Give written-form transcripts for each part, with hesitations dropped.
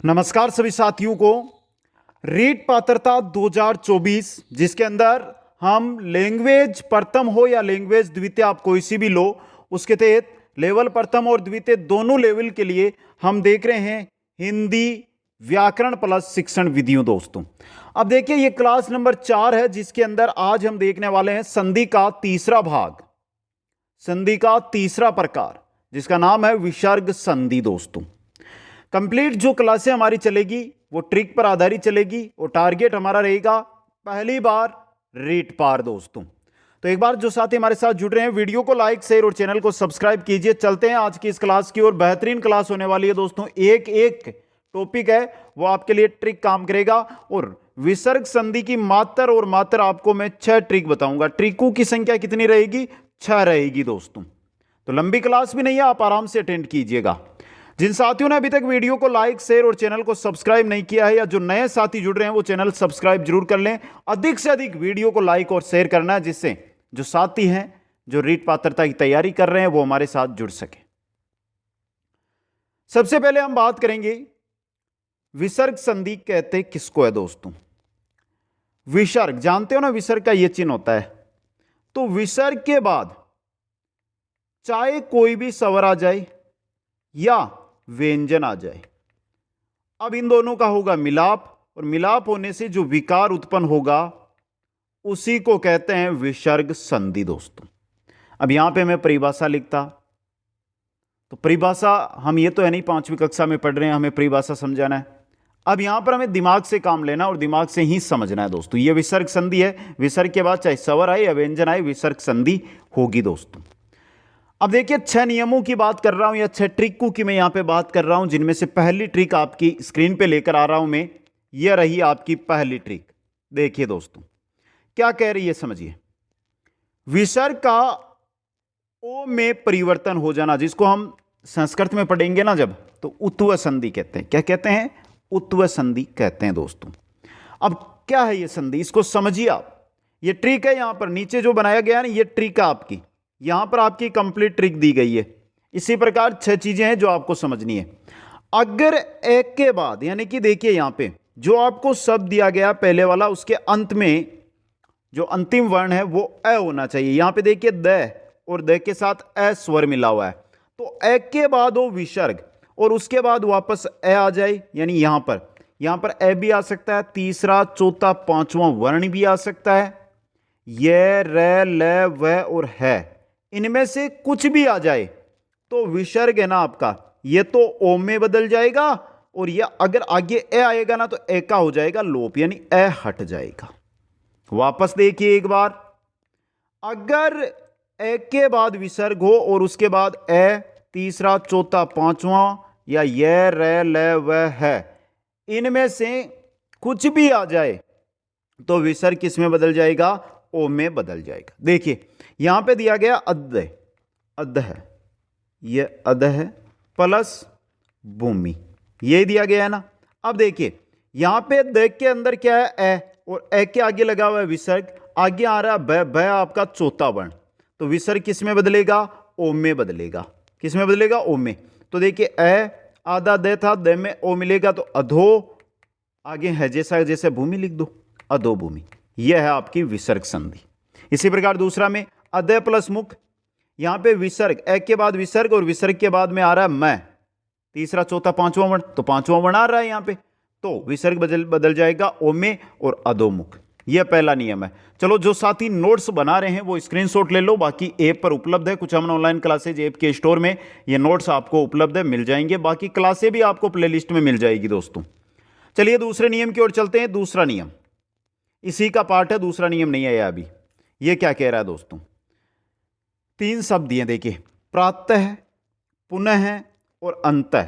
नमस्कार सभी साथियों को। रीट पात्रता 2024 जिसके अंदर हम लैंग्वेज प्रथम हो या लैंग्वेज द्वितीय, आप कोई सी भी लो, उसके तहत लेवल प्रथम और द्वितीय दोनों लेवल के लिए हम देख रहे हैं हिंदी व्याकरण प्लस शिक्षण विधियों। दोस्तों अब देखिए ये क्लास नंबर 4 है जिसके अंदर आज हम देखने वाले हैं संधि का तीसरा भाग, संधि का तीसरा प्रकार जिसका नाम है विसर्ग संधि। दोस्तों कंप्लीट जो क्लासें हमारी चलेगी वो ट्रिक पर आधारित चलेगी और टारगेट हमारा रहेगा पहली बार रीट पार। दोस्तों तो एक बार जो साथी हमारे साथ जुड़ रहे हैं वीडियो को लाइक शेयर और चैनल को सब्सक्राइब कीजिए। चलते हैं आज की इस क्लास की और बेहतरीन क्लास होने वाली है। दोस्तों एक एक टॉपिक है वो आपके लिए ट्रिक काम करेगा और विसर्ग संधि की मात्र और मात्र आपको मैं 6 ट्रिक बताऊंगा। ट्रिकों की संख्या कितनी रहेगी? 6 रहेगी। दोस्तों तो लंबी क्लास भी नहीं है, आप आराम से अटेंड कीजिएगा। जिन साथियों ने अभी तक वीडियो को लाइक शेयर और चैनल को सब्सक्राइब नहीं किया है या जो नए साथी जुड़ रहे हैं वो चैनल सब्सक्राइब जरूर कर लें। अधिक से अधिक वीडियो को लाइक और शेयर करना है जिससे जो साथी हैं जो रीट पात्रता की तैयारी कर रहे हैं वो हमारे साथ जुड़ सके। सबसे पहले हम बात करेंगे विसर्ग संधि कहते किसको है। दोस्तों विसर्ग जानते हो ना, विसर्ग का यह चिन्ह होता है। तो विसर्ग के बाद चाहे कोई भी स्वर आ जाए या व्यंजन आ जाए, अब इन दोनों का होगा मिलाप और मिलाप होने से जो विकार उत्पन्न होगा उसी को कहते हैं विसर्ग संधि। दोस्तों अब यहां पे मैं परिभाषा लिखता तो परिभाषा हम ये तो है नहीं 5वीं कक्षा में पढ़ रहे हैं, हमें परिभाषा समझाना है। अब यहां पर हमें दिमाग से काम लेना और दिमाग से ही समझना है। दोस्तों ये विसर्ग संधि है, विसर्ग के बाद चाहे स्वर आए या व्यंजन आए विसर्ग संधि होगी। दोस्तों अब देखिए 6 नियमों की बात कर रहा हूं या 6 ट्रिकों की मैं यहां पे बात कर रहा हूं, जिनमें से पहली ट्रिक आपकी स्क्रीन पे लेकर आ रहा हूं मैं। यह रही आपकी पहली ट्रिक। देखिए दोस्तों क्या कह रही है समझिए। विसर्ग का ओ में परिवर्तन हो जाना, जिसको हम संस्कृत में पढ़ेंगे ना जब, तो उत्व संधि कहते हैं। क्या कहते हैं? उत्व संधि कहते हैं। दोस्तों अब क्या है यह संधि, इसको समझिए आप। यह ट्रिक है, यहां पर नीचे जो बनाया गया है ना, यह ट्रिक है आपकी। यहां पर आपकी कंप्लीट ट्रिक दी गई है। इसी प्रकार 6 चीजें हैं जो आपको समझनी है। अगर एक के बाद, यानी कि देखिए यहां पे जो आपको शब्द दिया गया पहले वाला, उसके अंत में जो अंतिम वर्ण है वो अ होना चाहिए। यहां पे देखिए द और द के साथ अ स्वर मिला हुआ है, तो एक के बाद वो विसर्ग और उसके बाद वापस अ आ जाए। यानी यहां पर अ भी आ सकता है, तीसरा चौथा पांचवा वर्ण भी आ सकता है। ये र ल व और है, इनमें से कुछ भी आ जाए तो विसर्ग है ना आपका, ये तो ओ में बदल जाएगा और ये अगर आगे ए आएगा ना तो ए का हो जाएगा लोप, यानी ए हट जाएगा। वापस देखिए एक बार, अगर ए के बाद विसर्ग हो और उसके बाद ए, तीसरा चौथा पांचवा या ये र ल व है, इनमें से कुछ भी आ जाए तो विसर्ग किस में बदल जाएगा? ओ में बदल जाएगा। देखिए यहां पे दिया गया अद्य, अद्य है, ये अद्य है प्लस भूमि, ये दिया गया है ना। अब देखिए यहां पे द के अंदर क्या है? ए, और ए के आगे लगा हुआ है विसर्ग, आगे आ रहा है ब आपका चौथा वर्ण, तो विसर्ग किस में बदलेगा? ओ में बदलेगा। किस में बदलेगा? ओ में। तो देखिए ए आधा द था, द में ओ मिलेगा तो अधो, आगे है जैसा जैसे भूमि लिख दो, अधो भूमि। यह है आपकी विसर्ग संधि। इसी प्रकार दूसरा में अदय प्लस मुख, यहां पे विसर्ग, एक के बाद विसर्ग और विसर्ग के बाद में आ रहा है मैं, तीसरा चौथा पांचवा वर्ण, तो पांचवा वर्ण आ रहा है यहां पे, तो विसर्ग बदल जाएगा ओ में और अधोमुख। यह पहला नियम है। चलो जो साथी नोट्स बना रहे हैं वो स्क्रीनशॉट ले लो, बाकी ऐप पर उपलब्ध है। कुछ हम ऑनलाइन क्लासेज ऐप के स्टोर में ये नोट्स आपको उपलब्ध है, मिल जाएंगे। बाकी क्लासें भी आपको प्लेलिस्ट में मिल जाएगी। दोस्तों चलिए दूसरे नियम की ओर चलते हैं। दूसरा नियम इसी का पार्ट है, दूसरा नियम नहीं आया अभी। ये क्या कह रहा है दोस्तों? 3 शब्द दिए, देखिए प्रातः, पुनः और अंतः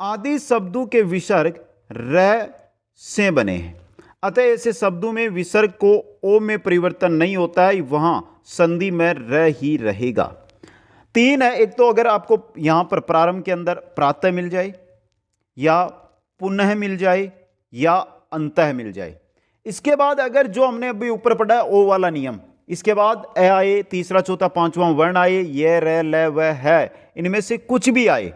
आदि शब्दों के विसर्ग र से बने हैं, अतः ऐसे शब्दों में विसर्ग को ओ में परिवर्तन नहीं होता है, वहां संधि में र ही रहेगा। 3 है। एक तो अगर आपको यहां पर प्रारंभ के अंदर प्रातः मिल जाए या पुनः मिल जाए या अंतः मिल जाए। इसके बाद अगर जो हमने अभी ऊपर पढ़ा है ओ वाला नियम, इसके बाद ए आए, तीसरा चौथा पांचवा वर्ण आए, ये र ल व है, इनमें से कुछ भी आए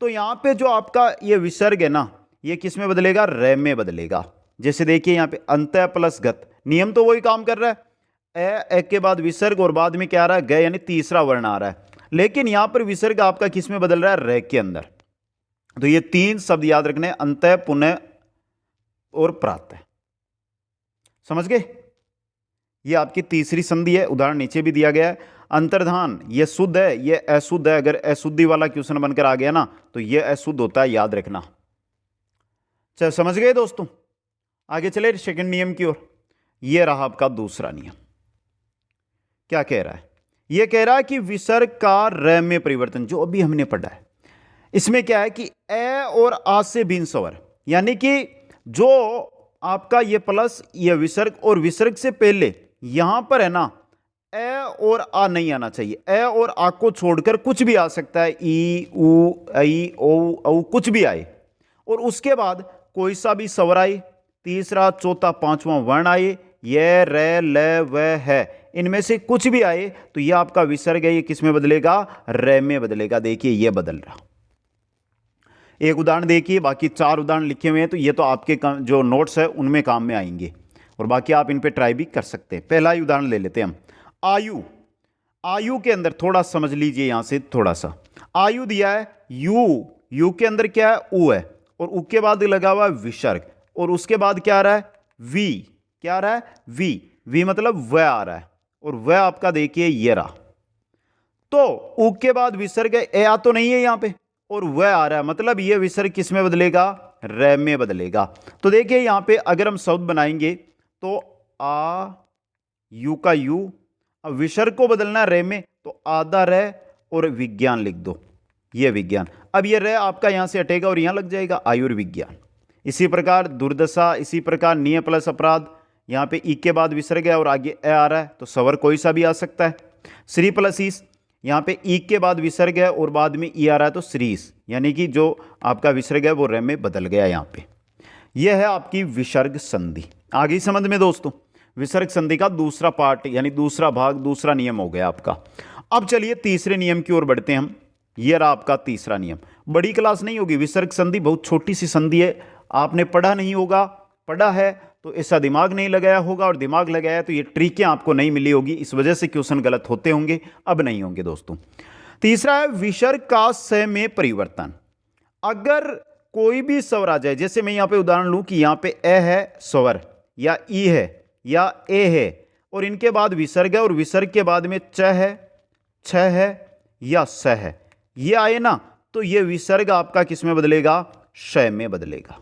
तो यहां पे जो आपका ये विसर्ग है ना, ये किस में बदलेगा? रे में बदलेगा। जैसे देखिए यहां पे अंतः प्लस गत, नियम तो वही काम कर रहा है। ए के बाद विसर्ग और बाद में क्या आ रहा है? ग, यानी तीसरा वर्ण आ रहा है। लेकिन यहां पर विसर्ग आपका किस में बदल रहा है? रे के अंदर। तो ये तीन शब्द याद रखने, अंतः, पुनः और प्रातः। समझ गए? ये आपकी तीसरी संधि है, उदाहरण नीचे भी दिया गया है। अंतर्धान ये शुद्ध है, ये अशुद्ध है। अगर अशुद्धि वाला क्वेश्चन बनकर आ गया ना तो ये अशुद्ध होता है, याद रखना। चल समझ गए दोस्तों? आगे चले सेकंड नियम की ओर। ये रहा आपका दूसरा नियम। क्या कह रहा है? ये कह रहा है कि विसर्ग का र में परिवर्तन, जो अभी हमने पढ़ा है, इसमें क्या है कि ए और आ से भिन्न स्वर, यानी कि जो आपका ये प्लस ये विसर्ग और विसर्ग से पहले यहां पर है ना, ए और आ नहीं आना चाहिए। ए और आ को छोड़कर कुछ भी आ सकता है, ई, उ, ऐ, ओ, औ, कुछ भी आए। और उसके बाद कोई सा भी स्वर आए, तीसरा, चौथा, पांचवा वर्ण आए, ये, रे, ल, व, है, इनमें से कुछ भी आए तो ये आपका विसर्ग है, ये किस में बदलेगा? रे में बदलेगा। देखिए ये बदल रहा। एक उदाहरण देखिए, बाकी 4 उदाहरण लिखे हुए हैं, तो ये तो आपके जो नोट्स है उनमें काम में आएंगे और बाकी आप इन पे ट्राई भी कर सकते हैं। पहला ही उदाहरण ले लेते हैं हम। आयु, आयु के अंदर थोड़ा समझ लीजिए, यहां से थोड़ा सा आयु दिया है, यू, यू के अंदर क्या है? उ है, और उ के बाद लगा हुआ है विसर्ग, और उसके बाद क्या आ रहा है? वी, क्या आ रहा है? वी, वी मतलब वह आ रहा है, और वह आपका देखिए ये रहा। तो उ के बाद विसर्ग है, ए आ तो नहीं है यहां पे, और वह आ रहा है, मतलब ये विसर्ग किस में बदलेगा? रे में बदलेगा। तो देखिए यहां पे अगर हम शब्द बनाएंगे तो आ, यू का यू, अब विसर्ग को बदलना रे में, तो आधा रे और विज्ञान लिख दो, ये विज्ञान। अब ये रे आपका यहां से हटेगा और यहां लग जाएगा आयुर्विज्ञान। इसी प्रकार दुर्दशा, इसी प्रकार निय प्लस अपराध, यहां पे ई के बाद विसर्ग है और आगे ए आ रहा है, तो स्वर कोई सा भी आ सकता है। श्री प्लस ईस, यहां पे ई के बाद विसर्ग है और बाद में ई आ रहा है, तो श्रीस, यानी कि जो आपका विसर्ग है वो रे में बदल गया यहां पे। यह है आपकी विसर्ग संधि। आगे समझ में दोस्तों? विसर्ग संधि का दूसरा पार्ट यानी दूसरा भाग, दूसरा नियम हो गया आपका। अब चलिए तीसरे नियम की ओर बढ़ते हैं हम। यह रहा आपका तीसरा नियम। बड़ी क्लास नहीं होगी, विसर्ग संधि बहुत छोटी सी संधि है, आपने पढ़ा नहीं होगा, पढ़ा है तो ऐसा दिमाग नहीं लगाया होगा, और दिमाग लगाया तो ये ट्रिकें आपको नहीं मिली होगी, इस वजह से क्वेश्चन गलत होते होंगे, अब नहीं होंगे दोस्तों। तीसरा है विसर्ग का स में परिवर्तन। अगर कोई भी स्वर आ जाए, जैसे मैं यहां पे उदाहरण लूं कि यहां पे ए है स्वर, या ई है, या ए है, और इनके बाद विसर्ग है और विसर्ग के बाद में च है, छ है या स है, ये आए ना, तो ये विसर्ग आपका किस में बदलेगा? श में बदलेगा।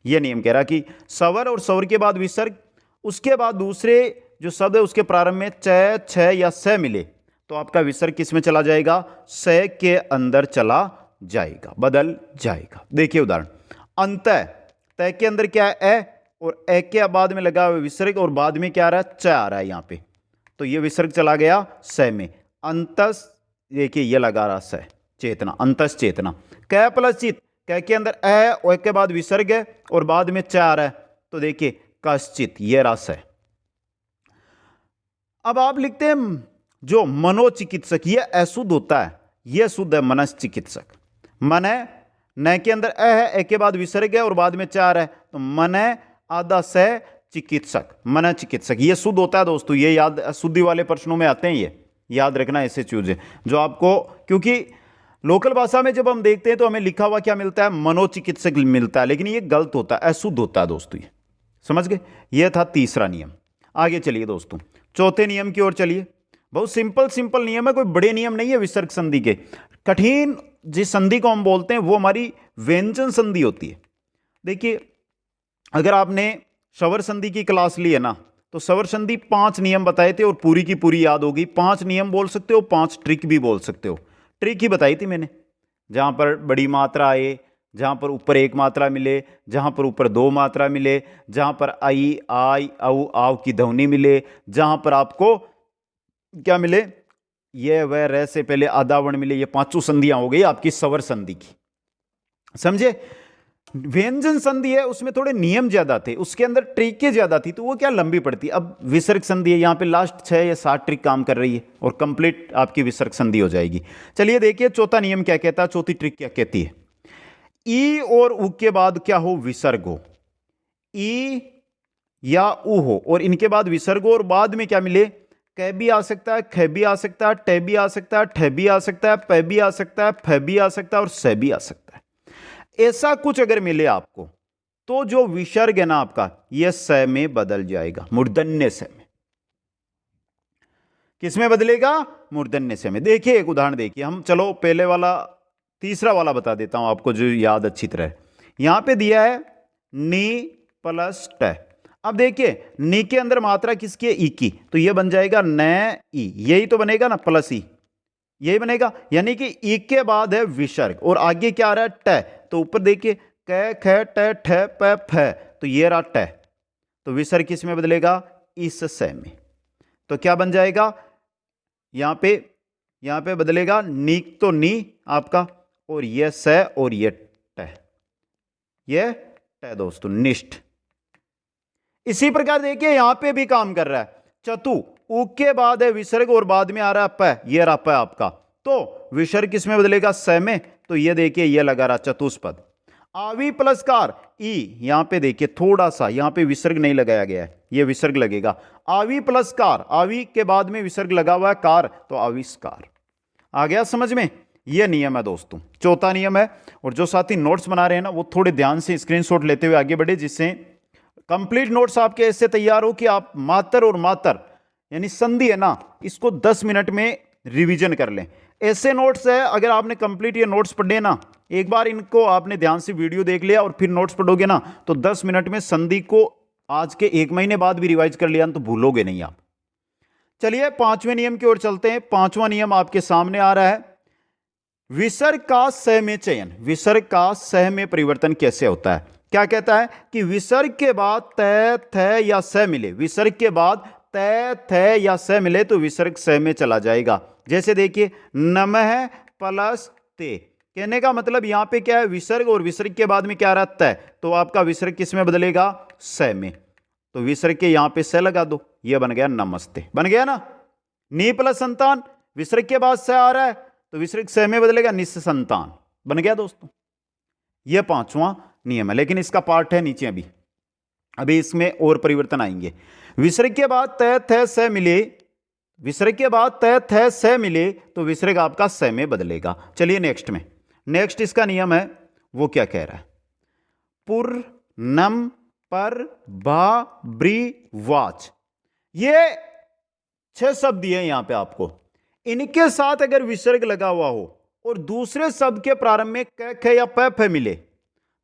यह नियम कह रहा कि स्वर और स्वर के बाद विसर्ग, उसके बाद दूसरे जो शब्द है उसके प्रारंभ में च, छ या स मिले तो आपका विसर्ग किस में चला जाएगा? स के अंदर चला जाएगा, बदल जाएगा। देखिए उदाहरण, अंतः, तय के अंदर क्या है? ए, और ए के बाद में लगा हुआ विसर्ग और बाद में क्या आ रहा है? च आ रहा है यहां पे, तो ये विसर्ग चला गया स में। अंतस, देखिए ये लगा रहा स, चेतना, अंतस चेतना। क प्लस चित, क के अंदर ए और के बाद विसर्ग है और बाद में च आ रहा है, तो देखिए कश्चित, ये रस है। अब आप लिखते हैं जो मनोचिकित्सक, ये अशुद्ध होता है, ये शुद्ध है मनश्चिकित्सक। मन है, न के अंदर ए है, ए के बाद विसर्ग है और बाद में च आ रहा है, तो मन आधा से चिकित्सक, मन चिकित्सक, ये शुद्ध होता है दोस्तों। ये याद, शुद्धि वाले प्रश्नों में आते हैं, ये याद रखना ऐसे चीजें जो आपको, क्योंकि लोकल भाषा में जब हम देखते हैं तो हमें लिखा हुआ क्या मिलता है? मनोचिकित्सक मिलता है, लेकिन ये गलत होता है, अशुद्ध होता है दोस्तों। ये समझ गए? ये था तीसरा नियम। आगे चलिए दोस्तों, चौथे नियम की ओर चलिए। बहुत सिंपल सिंपल नियम है, कोई बड़े नियम नहीं है विसर्ग संधि के। कठिन जिस संधि को हम बोलते हैं वो हमारी व्यंजन संधि होती है। देखिए अगर आपने स्वर संधि की क्लास ली है ना, तो स्वर संधि 5 नियम बताए थे और पूरी की पूरी याद होगी। 5 नियम बोल सकते हो, 5 ट्रिक भी बोल सकते हो। ट्रिक ही बताई थी मैंने, जहां पर बड़ी मात्रा आए, जहां पर ऊपर 1 मात्रा मिले, जहां पर ऊपर 2 मात्रा मिले, जहां पर आई, आई, औ, आव की ध्वनि मिले, जहां पर आपको क्या मिले? ये वह रे से पहले आधा वर्ण मिले। ये 5 संधियां हो गई आपकी स्वर संधि की, समझे? व्यंजन संधि है, उसमें थोड़े नियम ज्यादा थे, उसके अंदर ट्रिकें ज्यादा थी, तो वो क्या लंबी पड़ती। अब विसर्ग संधि है, यहां पे लास्ट 6 या 7 ट्रिक काम कर रही है और कंप्लीट आपकी विसर्ग संधि हो जाएगी। चलिए देखिए चौथा नियम क्या कहता है, चौथी ट्रिक क्या कहती है। ई और उ के बाद क्या हो, विसर्ग हो, ई या उ हो और इनके बाद विसर्ग हो और बाद में क्या मिले, कै भी आ सकता है, ख भी आ सकता है, टे भी आ सकता है, ठ भी आ सकता है, पै भी आ सकता है, फ भी आ सकता है और स भी आ सकता है। ऐसा कुछ अगर मिले आपको तो जो विसर्ग है ना आपका, यह स में बदल जाएगा, मूर्धन्य स में। किसमें बदलेगा, मूर्धन्य स में। देखिए एक उदाहरण देखिए, हम चलो पहले वाला तीसरा वाला बता देता हूं आपको जो याद अच्छी तरह। यहां पे दिया है नी प्लस ट। अब देखिए नी के अंदर मात्रा किसकी है, ई की, तो यह बन जाएगा न ई, यही तो बनेगा ना, प्लस ई, यही बनेगा। यानी कि ई के बाद है विसर्ग और आगे क्या आ रहा है, ट। तो ऊपर देखिए क ख ट ठ प फ, तो ये रहा ट, तो विसर्ग किस में बदलेगा, इस स में। तो क्या बन जाएगा, यहां पे बदलेगा नी, तो नी आपका, और ये स और ये ट, ये ट दोस्तों, निष्ठ। इसी प्रकार देखिए यहां पे भी काम कर रहा है, चतु, उ के बाद है विसर्ग और बाद में आ रहा है प, ये रहा प आपका, तो विसर्ग किस में बदलेगा, स में। तो ये देखिए ये लगा रहा चतुष्पद। आवी प्लस कार, ई, यहां पे देखिए थोड़ा सा यहां पे विसर्ग नहीं लगाया गया है, ये विसर्ग लगेगा। आवी प्लस कार, आवी के बाद में विसर्ग लगा हुआ है कार, तो आविष्कार। आ गया समझ में, ये नियम है दोस्तों, चौथा नियम है। और जो साथी नोट्स बना रहे हैं ना, वो थोड़े ध्यान से स्क्रीनशॉट लेते हुए आगे बढ़े, जिससे कंप्लीट नोट्स आपके ऐसे तैयार हो कि आप मातर और मातर यानी संधि है ना, इसको 10 मिनट में रिवीजन कर लें। ऐसे नोट्स है, अगर आपने कंप्लीट ये नोट्स पढ़े ना, एक बार इनको आपने ध्यान से वीडियो देख लिया और फिर नोट्स पढ़ोगे ना, तो 10 मिनट में संधि को आज के 1 महीने बाद भी रिवाइज कर लिया तो भूलोगे नहीं आप। चलिए 5वें नियम की ओर चलते हैं। 5वां नियम आपके सामने आ रहा है, विसर्ग का स में चयन। विसर्ग का स में परिवर्तन कैसे होता है, क्या कहता है कि विसर्ग के बाद त, थ या स मिले, विसर्ग के बाद त, थ या स मिले तो विसर्ग स में चला जाएगा। जैसे देखिए नमः प्लस ते, कहने का मतलब यहां पे क्या है, विसर्ग और विसर्ग के बाद में क्या रहा, त, तो आपका विसर्ग किस में बदलेगा, स में। तो विसर्ग के यहां पे स लगा दो, यह बन गया नमस्ते, बन गया ना। नी प्लस संतान, विसर्ग के बाद स आ रहा है तो विसर्ग स में बदलेगा निस संतान, बन गया दोस्तों। यह 5वां नियम है, लेकिन इसका पार्ट है नीचे, अभी इसमें और परिवर्तन आएंगे। विसर्ग के बाद त, थ, स मिले, विसर्ग के बाद त, थ, स मिले तो विसर्ग आपका स में बदलेगा। चलिए नेक्स्ट में, नेक्स्ट इसका नियम है, वो क्या कह रहा है, पुर, नम, पर, भा, ब्री, वाच, ये 6 शब्द दिए यहां पे आपको। इनके साथ अगर विसर्ग लगा हुआ हो और दूसरे शब्द के प्रारंभ में क, ख या प, फ मिले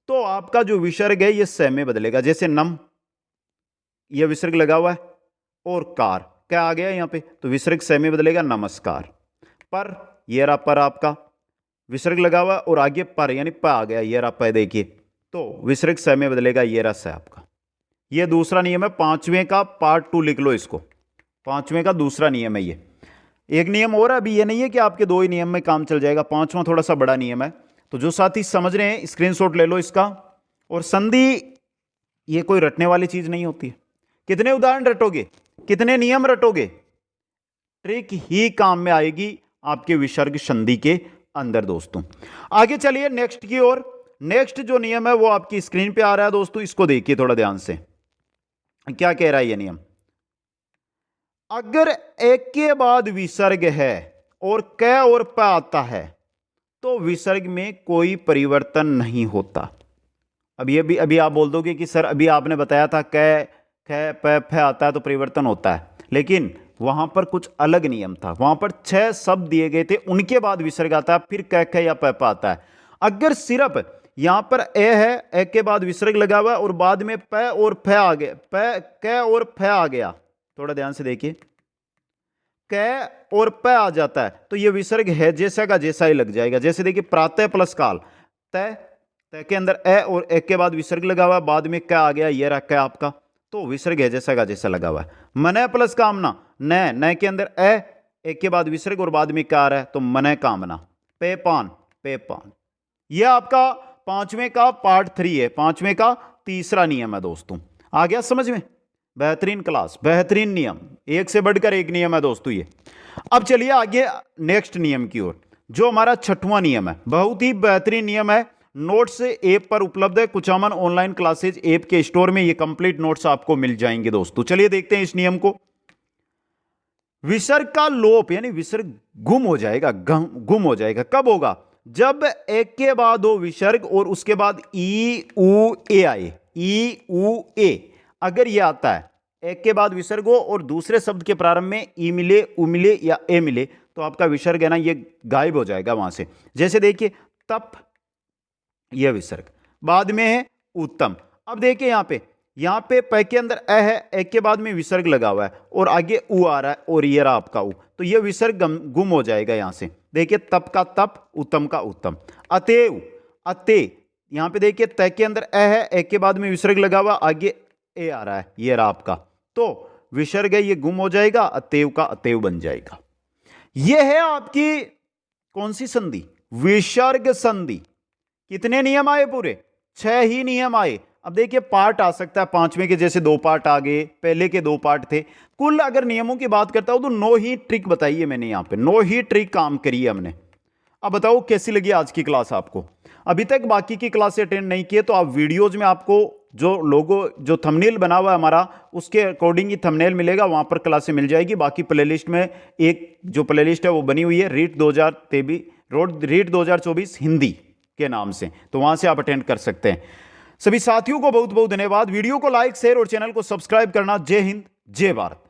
तो आपका जो विसर्ग है ये स में बदलेगा। जैसे नम, यह विसर्ग लगा हुआ है, और कार क्या आ गया यहां पे, तो विसर्ग स में बदलेगा नमस्कार। पर, ये रहा पर आपका, विसर्ग लगा हुआ और आगे पर यानी प आ गया, ये रहा प, देखिए तो विसर्ग स में बदलेगा, ये रहा स आपका। ये दूसरा नियम है, 5वें का पार्ट 2 लिख लो इसको, 5वें का दूसरा नियम है ये। एक नियम और अभी ये नहीं है कि आपके 2 ही नियम में काम चल जाएगा, 5वां थोड़ा सा बड़ा नियम है। तो जो साथी समझ रहे हैं स्क्रीनशॉट ले लो इसका। और संधि ये कोई रटने वाली चीज नहीं होती है, कितने उदाहरण रटोगे, कितने नियम रटोगे, ट्रिक ही काम में आएगी आपके विसर्ग संधि के अंदर दोस्तों। आगे चलिए नेक्स्ट की ओर। नेक्स्ट जो नियम है वो आपकी स्क्रीन पे आ रहा है दोस्तों, इसको देखिए थोड़ा ध्यान से, क्या कह रहा है ये नियम। अगर एक के बाद विसर्ग है और क और प आता है तो विसर्ग में कोई परिवर्तन नहीं होता। अभी आप बोल दोगे कि सर अभी आपने बताया था क, ख, प, फ आता है तो परिवर्तन होता है, लेकिन वहां पर कुछ अलग नियम था। वहां पर 6 शब्द दिए गए थे, उनके बाद विसर्ग आता है, फिर क, ख या प आता है। अगर सिर्फ यहां पर ए है, ए के बाद विसर्ग लगा हुआ और बाद में प और फ आ गया, प, क और फ आ गया, थोड़ा ध्यान से देखिए, क और प आ जाता है तो यह विसर्ग है जैसा का जैसा ही लग जाएगा। जैसे देखिए प्रातः प्लस काल, तय, तय के अंदर ए और ए के बाद विसर्ग लगा हुआ, बाद में क आ गया, ये रहा क आपका, तो विसर्ग है जैसा का जैसा लगा हुआ है। मन प्लस कामना, न, न के अंदर ए के बाद विसर्ग और बाद में क आ रहा है तो मन कामना। पे पान, पे पान। यह आपका 5वें का पार्ट 3 है, 5वें का तीसरा नियम है दोस्तों। आ गया समझ में, बेहतरीन क्लास, बेहतरीन नियम, एक से बढ़कर एक नियम है दोस्तों ये। अब चलिए आगे नेक्स्ट नियम की ओर, जो हमारा 6वां नियम है, बहुत ही बेहतरीन नियम है, नोट्स ऐप पर उपलब्ध है। कुचामन ऑनलाइन क्लासेज ऐप के स्टोर में ये कंप्लीट नोट्स आपको मिल जाएंगे दोस्तों। चलिए देखते हैं इस नियम को। विसर्ग का लोप यानी विसर्ग गुम हो जाएगा, गुम हो जाएगा कब होगा? जब एक के बाद हो विसर्ग और उसके बाद ई उ ए आए। ई उ ए अगर ये आता है, एक के बाद विसर्ग हो और दूसरे शब्द के प्रारंभ में ई मिले, उ मिले या ए मिले, तो आपका विसर्ग है ना ये गायब हो जाएगा वहां से। जैसे देखिए तप, यह विसर्ग, बाद में है उत्तम। अब देखिए यहां पे प के अंदर अ है, एक के बाद में विसर्ग लगा हुआ है और आगे उ आ रहा है और ये रहा आपका उ, तो यह विसर्ग गुम हो जाएगा यहां से। देखिए तप का तप, उत्तम का उत्तम। अतेव, अते, यहां पे देखिए त के अंदर अ है, एक के बाद में विसर्ग लगा हुआ, आगे ए आ रहा है, ये रहा आपका, तो विसर्ग है ये गुम हो जाएगा, अतेव का अतेव बन जाएगा। यह है आपकी कौन सी संधि? विसर्ग संधि। कितने नियम आए? पूरे 6 ही नियम आए। अब देखिए पार्ट आ सकता है, 5वें के जैसे 2 पार्ट आ गए, पहले के 2 पार्ट थे। कुल अगर नियमों की बात करता हूं तो 9 ही ट्रिक बताई है मैंने, यहां पे 9 ही ट्रिक काम करी है हमने। अब बताओ कैसी लगी आज की क्लास आपको? अभी तक बाकी की क्लास अटेंड नहीं किए तो आप वीडियोज में आपको जो लोगो, जो थंबनेल बना हुआ है हमारा, उसके अकॉर्डिंग ही थंबनेल मिलेगा, वहां पर क्लासें मिल जाएगी। बाकी प्लेलिस्ट में एक जो प्लेलिस्ट है वो बनी हुई है, रीट 2024 हिंदी के नाम से, तो वहां से आप अटेंड कर सकते हैं। सभी साथियों को बहुत बहुत धन्यवाद। वीडियो को लाइक, शेयर और चैनल को सब्सक्राइब करना। जय हिंद, जय भारत।